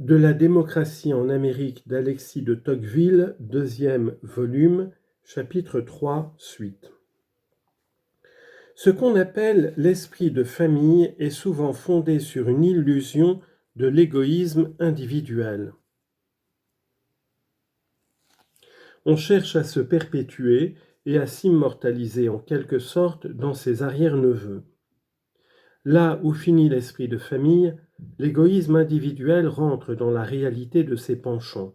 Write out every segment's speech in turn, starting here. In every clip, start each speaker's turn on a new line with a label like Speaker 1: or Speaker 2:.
Speaker 1: De la démocratie en Amérique d'Alexis de Tocqueville, 2e volume, chapitre 3, suite. Ce qu'on appelle l'esprit de famille est souvent fondé sur une illusion de l'égoïsme individuel. On cherche à se perpétuer et à s'immortaliser en quelque sorte dans ses arrière-neveux. Là où finit l'esprit de famille, l'égoïsme individuel rentre dans la réalité de ses penchants.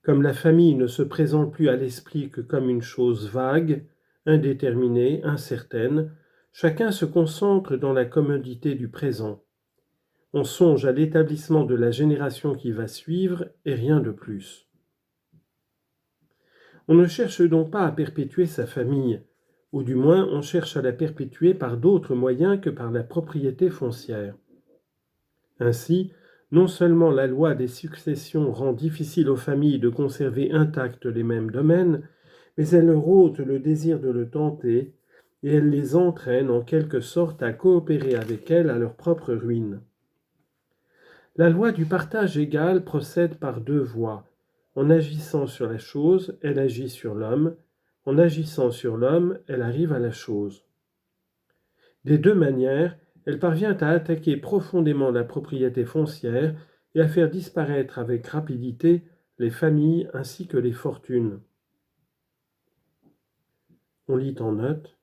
Speaker 1: Comme la famille ne se présente plus à l'esprit que comme une chose vague, indéterminée, incertaine, chacun se concentre dans la commodité du présent. On songe à l'établissement de la génération qui va suivre et rien de plus. On ne cherche donc pas à perpétuer sa famille, ou du moins on cherche à la perpétuer par d'autres moyens que par la propriété foncière. Ainsi, non seulement la loi des successions rend difficile aux familles de conserver intacts les mêmes domaines, mais elle leur ôte le désir de le tenter et elle les entraîne en quelque sorte à coopérer avec elle à leur propre ruine. La loi du partage égal procède par deux voies. En agissant sur la chose, elle agit sur l'homme. En agissant sur l'homme, elle arrive à la chose. Des deux manières, elle parvient à attaquer profondément la propriété foncière et à faire disparaître avec rapidité les familles ainsi que les fortunes. On lit en note.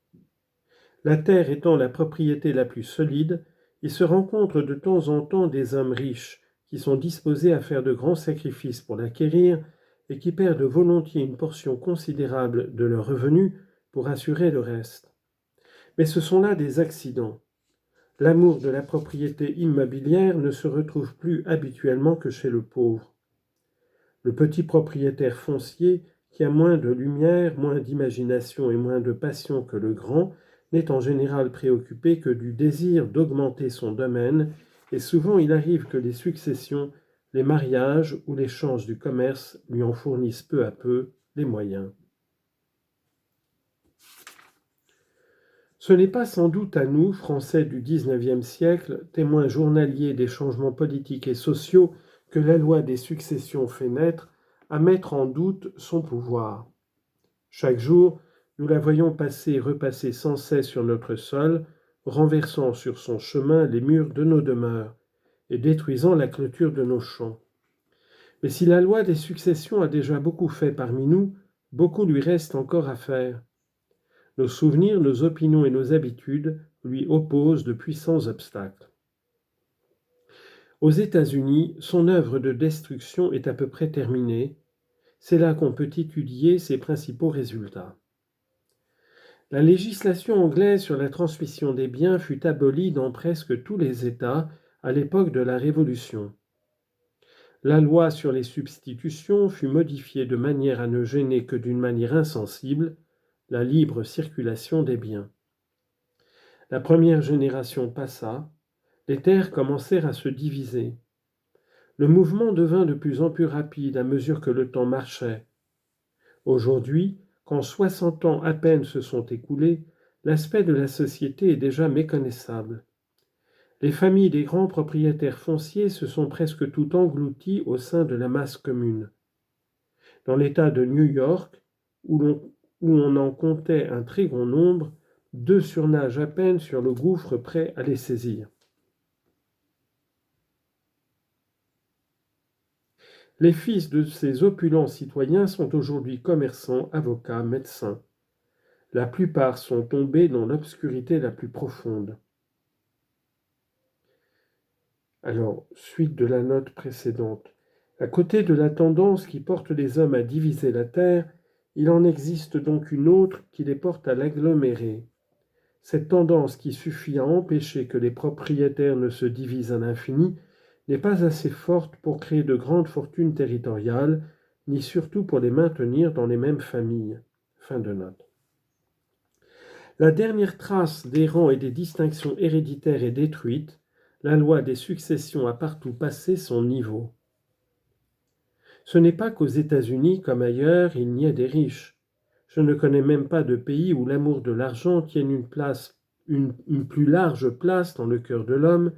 Speaker 1: La terre étant la propriété la plus solide, il se rencontre de temps en temps des hommes riches qui sont disposés à faire de grands sacrifices pour l'acquérir et qui perdent volontiers une portion considérable de leurs revenus pour assurer le reste. Mais ce sont là des accidents. L'amour de la propriété immobilière ne se retrouve plus habituellement que chez le pauvre. Le petit propriétaire foncier, qui a moins de lumière, moins d'imagination et moins de passion que le grand, n'est en général préoccupé que du désir d'augmenter son domaine, et souvent il arrive que les successions, les mariages ou l'échange du commerce lui en fournissent peu à peu les moyens. Ce n'est pas sans doute à nous, Français du XIXe siècle, témoins journaliers des changements politiques et sociaux que la loi des successions fait naître, à mettre en doute son pouvoir. Chaque jour, nous la voyons passer et repasser sans cesse sur notre sol, renversant sur son chemin les murs de nos demeures et détruisant la clôture de nos champs. Mais si la loi des successions a déjà beaucoup fait parmi nous, beaucoup lui reste encore à faire. Nos souvenirs, nos opinions et nos habitudes lui opposent de puissants obstacles. Aux États-Unis, son œuvre de destruction est à peu près terminée. C'est là qu'on peut étudier ses principaux résultats. La législation anglaise sur la transmission des biens fut abolie dans presque tous les États à l'époque de la Révolution. La loi sur les substitutions fut modifiée de manière à ne gêner que d'une manière insensible la libre circulation des biens. La première génération passa, les terres commencèrent à se diviser. Le mouvement devint de plus en plus rapide à mesure que le temps marchait. Aujourd'hui, quand 60 ans à peine se sont écoulés, l'aspect de la société est déjà méconnaissable. Les familles des grands propriétaires fonciers se sont presque toutes englouties au sein de la masse commune. Dans l'État de New York, où on en comptait un très grand nombre, 2 surnagent à peine sur le gouffre prêt à les saisir. Les fils de ces opulents citoyens sont aujourd'hui commerçants, avocats, médecins. La plupart sont tombés dans l'obscurité la plus profonde. Alors, suite de la note précédente. À côté de la tendance qui porte les hommes à diviser la terre, il en existe donc une autre qui les porte à l'agglomérer. Cette tendance qui suffit à empêcher que les propriétaires ne se divisent à l'infini n'est pas assez forte pour créer de grandes fortunes territoriales, ni surtout pour les maintenir dans les mêmes familles. Fin de note. La dernière trace des rangs et des distinctions héréditaires est détruite. La loi des successions a partout passé son niveau. Ce n'est pas qu'aux États-Unis, comme ailleurs, il n'y ait des riches. Je ne connais même pas de pays où l'amour de l'argent tienne une plus large place dans le cœur de l'homme,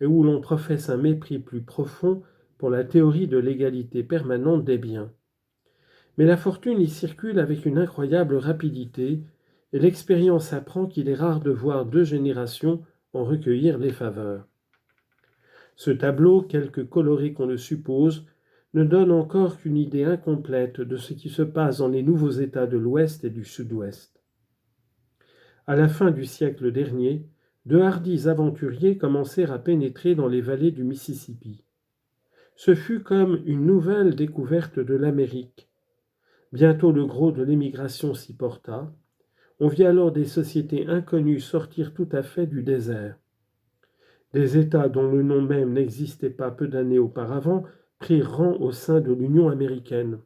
Speaker 1: et où l'on professe un mépris plus profond pour la théorie de l'égalité permanente des biens. Mais la fortune y circule avec une incroyable rapidité, et l'expérience apprend qu'il est rare de voir 2 générations en recueillir les faveurs. Ce tableau, quelque coloré qu'on le suppose, ne donne encore qu'une idée incomplète de ce qui se passe dans les nouveaux États de l'Ouest et du Sud-Ouest. À la fin du siècle dernier, de hardis aventuriers commencèrent à pénétrer dans les vallées du Mississippi. Ce fut comme une nouvelle découverte de l'Amérique. Bientôt le gros de l'émigration s'y porta. On vit alors des sociétés inconnues sortir tout à fait du désert. Des États dont le nom même n'existait pas peu d'années auparavant prirent rang au sein de l'Union américaine.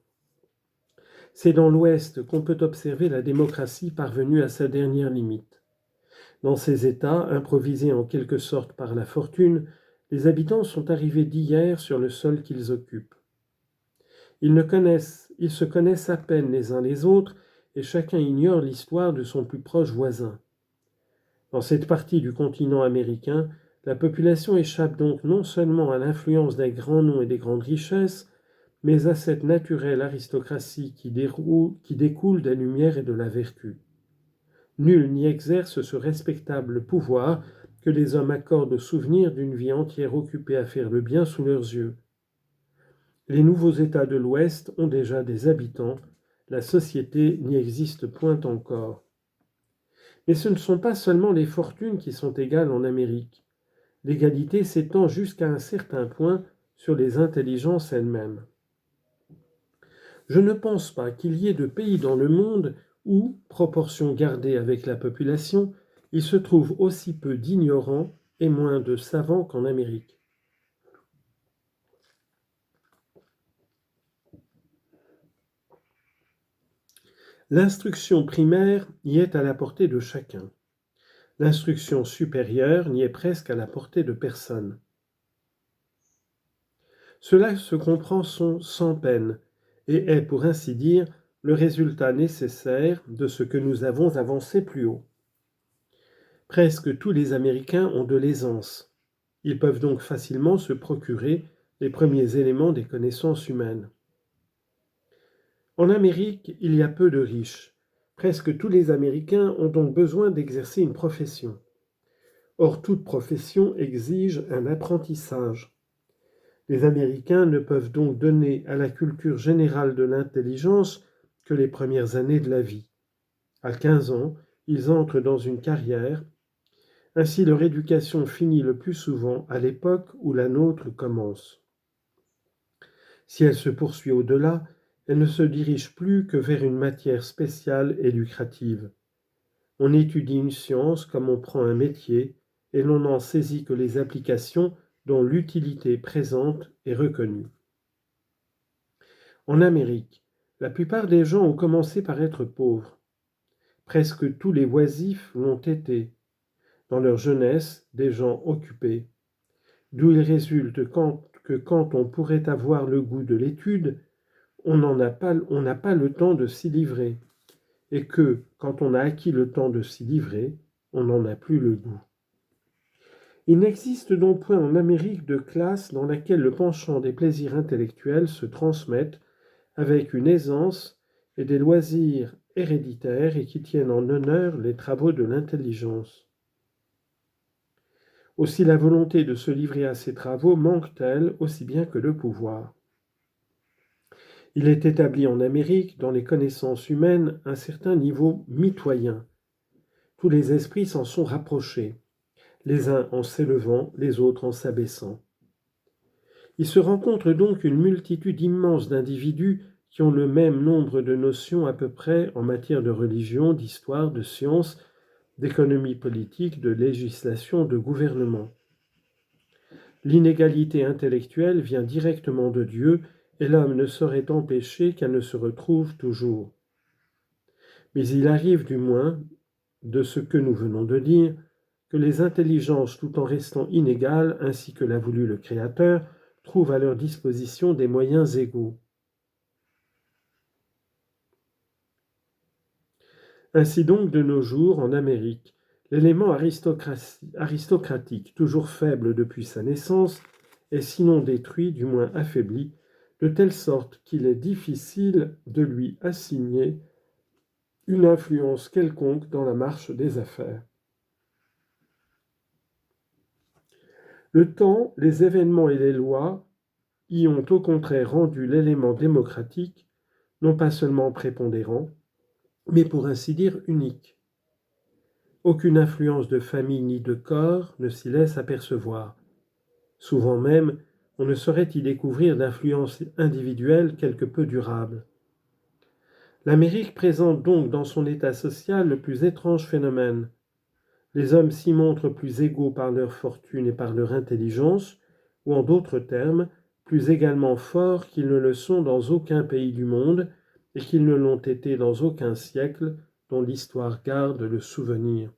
Speaker 1: C'est dans l'Ouest qu'on peut observer la démocratie parvenue à sa dernière limite. Dans ces États, improvisés en quelque sorte par la fortune, les habitants sont arrivés d'hier sur le sol qu'ils occupent. Ils se connaissent à peine les uns les autres et chacun ignore l'histoire de son plus proche voisin. Dans cette partie du continent américain, la population échappe donc non seulement à l'influence des grands noms et des grandes richesses, mais à cette naturelle aristocratie qui découle des lumières et de la vertu. Nul n'y exerce ce respectable pouvoir que les hommes accordent au souvenir d'une vie entière occupée à faire le bien sous leurs yeux. Les nouveaux États de l'Ouest ont déjà des habitants, la société n'y existe point encore. Mais ce ne sont pas seulement les fortunes qui sont égales en Amérique. L'égalité s'étend jusqu'à un certain point sur les intelligences elles-mêmes. Je ne pense pas qu'il y ait de pays dans le monde où, proportion gardée avec la population, il se trouve aussi peu d'ignorants et moins de savants qu'en Amérique. L'instruction primaire y est à la portée de chacun. L'instruction supérieure n'y est presque à la portée de personne. Cela se comprend sans peine et est, pour ainsi dire, le résultat nécessaire de ce que nous avons avancé plus haut. Presque tous les Américains ont de l'aisance. Ils peuvent donc facilement se procurer les premiers éléments des connaissances humaines. En Amérique, il y a peu de riches. Presque tous les Américains ont donc besoin d'exercer une profession. Or, toute profession exige un apprentissage. Les Américains ne peuvent donc donner à la culture générale de l'intelligence que les premières années de la vie. À 15 ans, ils entrent dans une carrière. Ainsi, leur éducation finit le plus souvent à l'époque où la nôtre commence. Si elle se poursuit au-delà, elle ne se dirige plus que vers une matière spéciale et lucrative. On étudie une science comme on prend un métier, et l'on n'en saisit que les applications dont l'utilité présente est reconnue. En Amérique, la plupart des gens ont commencé par être pauvres. Presque tous les oisifs l'ont été, dans leur jeunesse, des gens occupés. D'où il résulte que quand on pourrait avoir le goût de l'étude, on n'a pas le temps de s'y livrer, et que, quand on a acquis le temps de s'y livrer, on n'en a plus le goût. Il n'existe donc point en Amérique de classe dans laquelle le penchant des plaisirs intellectuels se transmette avec une aisance et des loisirs héréditaires et qui tiennent en honneur les travaux de l'intelligence. Aussi la volonté de se livrer à ces travaux manque-t-elle aussi bien que le pouvoir. Il est établi en Amérique, dans les connaissances humaines, un certain niveau mitoyen. Tous les esprits s'en sont rapprochés, les uns en s'élevant, les autres en s'abaissant. Il se rencontre donc une multitude immense d'individus qui ont le même nombre de notions à peu près en matière de religion, d'histoire, de sciences, d'économie politique, de législation, de gouvernement. L'inégalité intellectuelle vient directement de Dieu et l'homme ne saurait empêcher qu'elle ne se retrouve toujours. Mais il arrive du moins, de ce que nous venons de dire, que les intelligences, tout en restant inégales, ainsi que l'a voulu le Créateur, trouvent à leur disposition des moyens égaux. Ainsi donc, de nos jours, en Amérique, L'élément aristocratique, toujours faible depuis sa naissance, est sinon détruit, du moins affaibli, de telle sorte qu'il est difficile de lui assigner une influence quelconque dans la marche des affaires. Le temps, les événements et les lois y ont au contraire rendu l'élément démocratique non pas seulement prépondérant, mais pour ainsi dire unique. Aucune influence de famille ni de corps ne s'y laisse apercevoir. Souvent même, on ne saurait y découvrir d'influence individuelle quelque peu durable. L'Amérique présente donc dans son état social le plus étrange phénomène. Les hommes s'y montrent plus égaux par leur fortune et par leur intelligence, ou en d'autres termes, plus également forts qu'ils ne le sont dans aucun pays du monde et qu'ils ne l'ont été dans aucun siècle dont l'histoire garde le souvenir.